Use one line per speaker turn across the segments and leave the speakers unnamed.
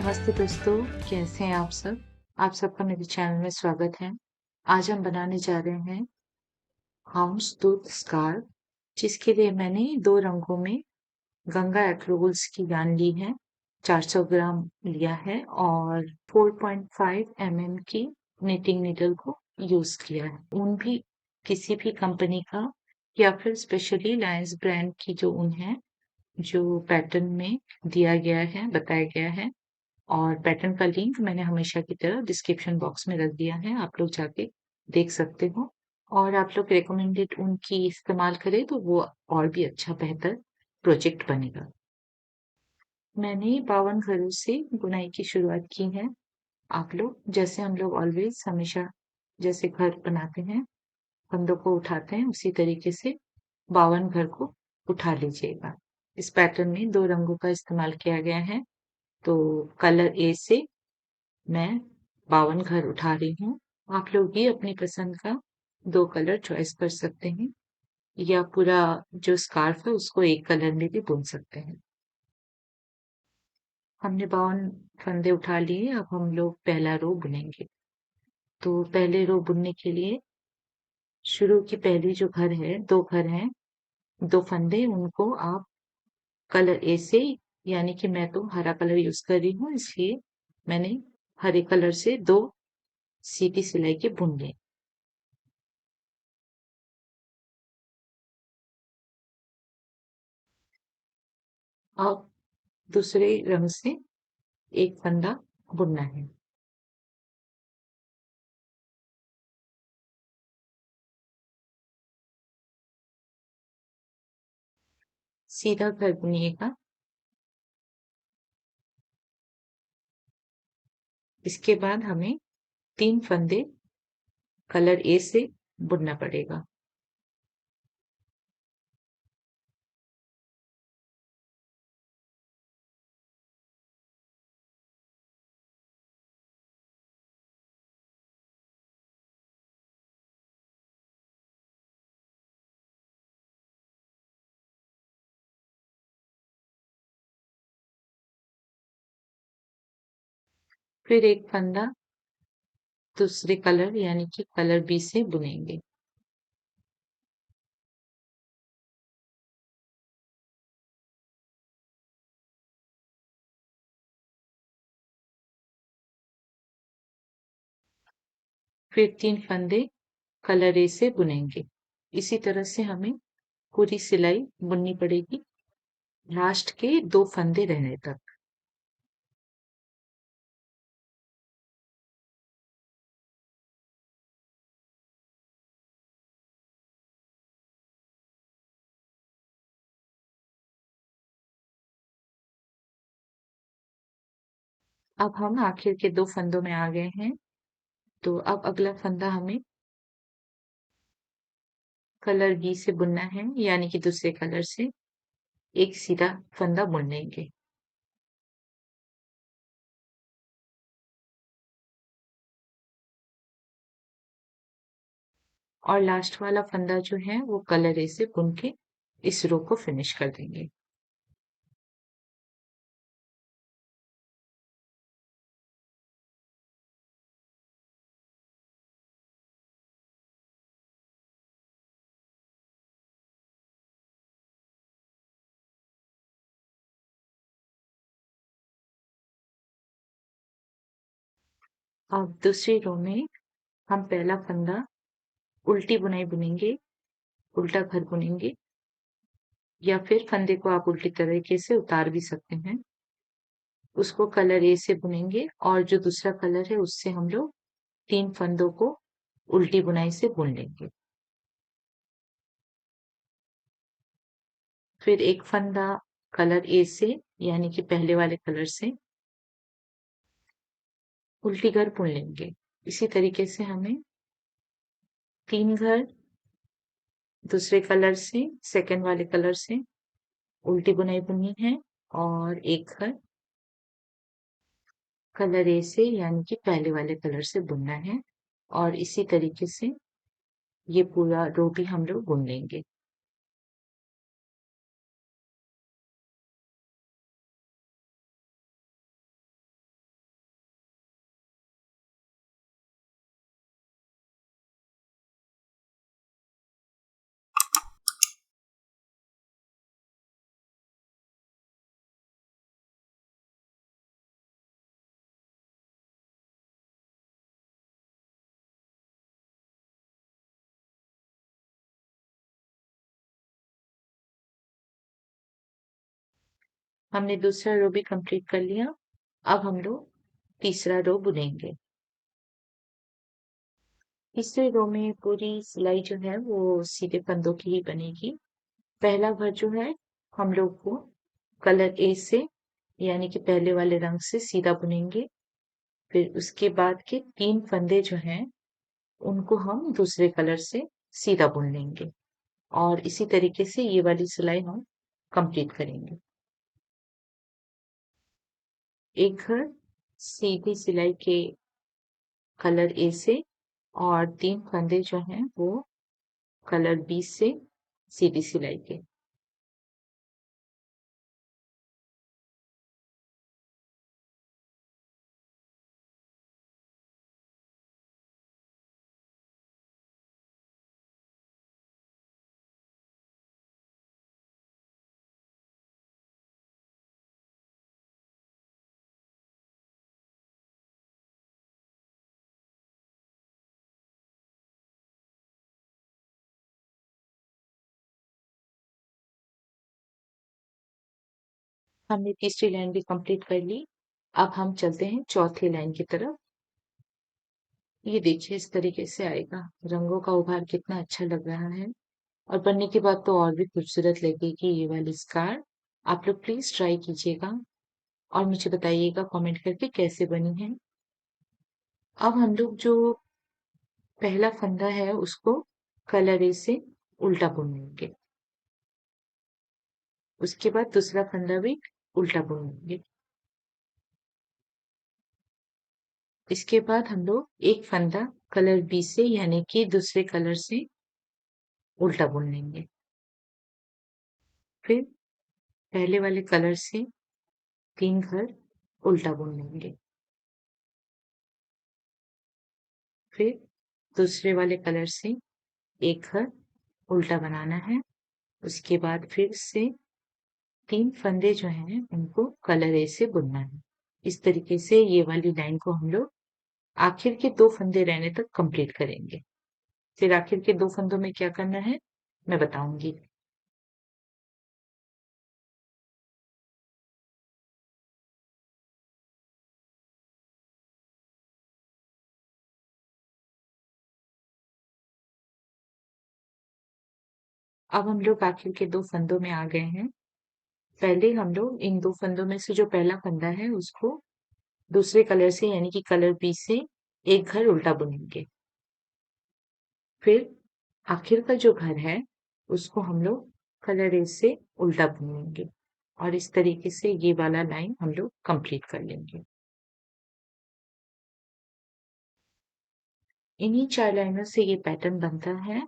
नमस्ते दोस्तों, कैसे हैं आप सब? आप सबका मेरे चैनल में स्वागत है। आज हम बनाने जा रहे हैं हाउसटूथ स्कार्फ, जिसके लिए मैंने 2 रंगों में गंगा एक्रिलिक्स की yarn ली है, 400 ग्राम लिया है और 4.5 की निटिंग नीडल को यूज़ किया है। ऊन भी किसी भी कंपनी का या फिर स्पेशली लायंस ब्रांड की जो ऊन है, जो पैटर्न में दिया गया है, बताया गया है। और पैटर्न का लिंक मैंने हमेशा की तरह डिस्क्रिप्शन बॉक्स में रख दिया है, आप लोग जाके देख सकते हो। और आप लोग रिकमेंडेड ऊन की इस्तेमाल करें तो वो और भी अच्छा बेहतर प्रोजेक्ट बनेगा। मैंने 52 घरों से बुनाई की शुरुआत की है। आप लोग जैसे हम लोग ऑलवेज हमेशा जैसे घर बनाते हैं, फंदों को उठाते हैं, उसी तरीके से 52 घर को उठा लीजिएगा। इस पैटर्न में 2 रंगों का इस्तेमाल किया गया है, तो कलर ए से मैं 52 घर उठा रही हूँ। आप लोग भी अपनी पसंद का 2 कलर चॉइस कर सकते हैं या पूरा जो स्कार्फ है उसको एक कलर में भी बुन सकते हैं। हमने 52 फंदे उठा लिए, अब हम लोग पहला रो बुनेंगे। तो पहले रो बुनने के लिए शुरू की पहली जो घर है, 2 घर हैं, 2 फंदे उनको आप कलर ए से यानी कि मैं तो हरा कलर यूज़ कर रही हूँ इसलिए मैंने हरे कलर से 2 सीधी सिलाई के बुन लिए। अब दूसरे रंग से एक फंदा बुनना है। सीधा घर बुनिएगा। इसके बाद हमें 3 फंदे कलर ए से बुनना पड़ेगा। फिर एक फंदा दूसरे कलर यानी कि कलर बी से बुनेंगे। फिर 3 फंदे कलर ए से बुनेंगे। इसी तरह से हमें पूरी सिलाई बुननी पड़ेगी लास्ट के 2 फंदे रहने तक। अब हम आखिर के 2 फंदों में आ गए हैं, तो अब अगला फंदा हमें कलर बी से बुनना है यानी कि दूसरे कलर से एक सीधा फंदा बुन लेंगे। और लास्ट वाला फंदा जो है वो कलर ए से बुन के इस रो को फिनिश कर देंगे। अब दूसरी रो में हम पहला फंदा उल्टी बुनाई बुनेंगे, उल्टा घर बुनेंगे या फिर फंदे को आप उल्टी तरीके से उतार भी सकते हैं। उसको कलर ए से बुनेंगे और जो दूसरा कलर है उससे हम लोग 3 फंदों को उल्टी बुनाई से बुन लेंगे। फिर एक फंदा कलर ए से यानी कि पहले वाले कलर से उल्टी घर बुन लेंगे। इसी तरीके से हमें 3 घर दूसरे कलर से सेकंड वाले कलर से उल्टी बुनाई बुननी है और एक घर कलर ए से यानी कि पहले वाले कलर से बुनना है और इसी तरीके से ये पूरा रो भी हम लोग बुन लेंगे। हमने दूसरा रो भी कंप्लीट कर लिया। अब हम लोग तीसरा रो बुनेंगे। तीसरे रो में पूरी सिलाई जो है वो सीधे फंदों की ही बनेगी। पहला घर जो है हम लोग को कलर ए से यानी कि पहले वाले रंग से सीधा बुनेंगे। फिर उसके बाद के 3 फंदे जो हैं उनको हम दूसरे कलर से सीधा बुन लेंगे और इसी तरीके से ये वाली सिलाई हम कंप्लीट करेंगे। एक घर सीधी सिलाई के कलर ए से और 3 फंदे जो हैं वो कलर बी से सीधी सिलाई के। हमने तीसरी लाइन भी कंप्लीट कर ली। अब हम चलते हैं चौथी लाइन की तरफ। ये देखिए इस तरीके से आएगा। रंगों का उभार कितना अच्छा लग रहा है और बनने के बाद तो और भी खूबसूरत लगेगी ये वाली स्कार्फ। आप लोग प्लीज ट्राई कीजिएगा और मुझे बताइएगा कमेंट करके कैसे बनी है। अब हम लोग जो पहला फंदा है उसको कलर ए से उल्टा बुनेंगे। उसके बाद दूसरा फंदा भी उल्टा बुनेंगे। इसके बाद हम लोग एक फंदा कलर बी से यानी कि दूसरे कलर से उल्टा बुन लेंगे। फिर पहले वाले कलर से 3 घर उल्टा बुन लेंगे। फिर दूसरे वाले कलर से एक घर उल्टा बनाना है। उसके बाद फिर से 3 फंदे जो हैं उनको कलर ए से बुनना है। इस तरीके से ये वाली लाइन को हम लोग आखिर के 2 फंदे रहने तक कंप्लीट करेंगे। फिर आखिर के 2 फंदों में क्या करना है मैं बताऊंगी। अब हम लोग आखिर के 2 फंदों में आ गए हैं। पहले हम लोग इन 2 फंदों में से जो पहला फंदा है उसको दूसरे कलर से यानी कि कलर बी से एक घर उल्टा बुनेंगे। फिर आखिर का जो घर है उसको हम लोग कलर ए से उल्टा बुनेंगे और इस तरीके से ये वाला लाइन हम लोग कंप्लीट कर लेंगे। इन्हीं 4 लाइनों से ये पैटर्न बनता है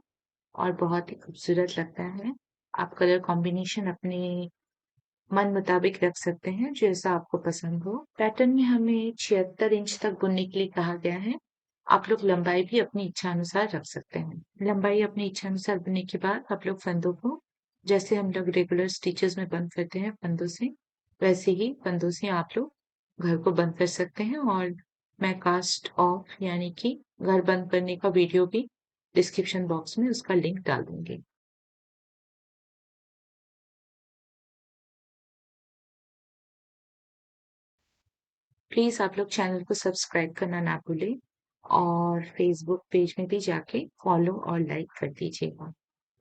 और बहुत ही खूबसूरत लगता है। आप कलर कॉम्बिनेशन अपने मन मुताबिक रख सकते हैं जैसा आपको पसंद हो। पैटर्न में हमें 76 इंच तक बुनने के लिए कहा गया है। आप लोग लंबाई भी अपनी इच्छा अनुसार रख सकते हैं। लंबाई अपनी इच्छा अनुसार बुनने के बाद आप लोग फंदों को जैसे हम लोग रेगुलर स्टिचेस में बंद करते हैं फंदों से वैसे ही फंदों से आप लोग घर को बंद कर सकते हैं और मैं कास्ट ऑफ यानी कि घर बंद करने का वीडियो भी डिस्क्रिप्शन बॉक्स में उसका लिंक डाल दूंगी। प्लीज आप लोग चैनल को सब्सक्राइब करना ना भूलें और फेसबुक पेज में भी जाके फॉलो और लाइक कर दीजिएगा।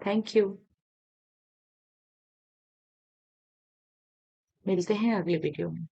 Thank you. मिलते हैं अगले वीडियो में।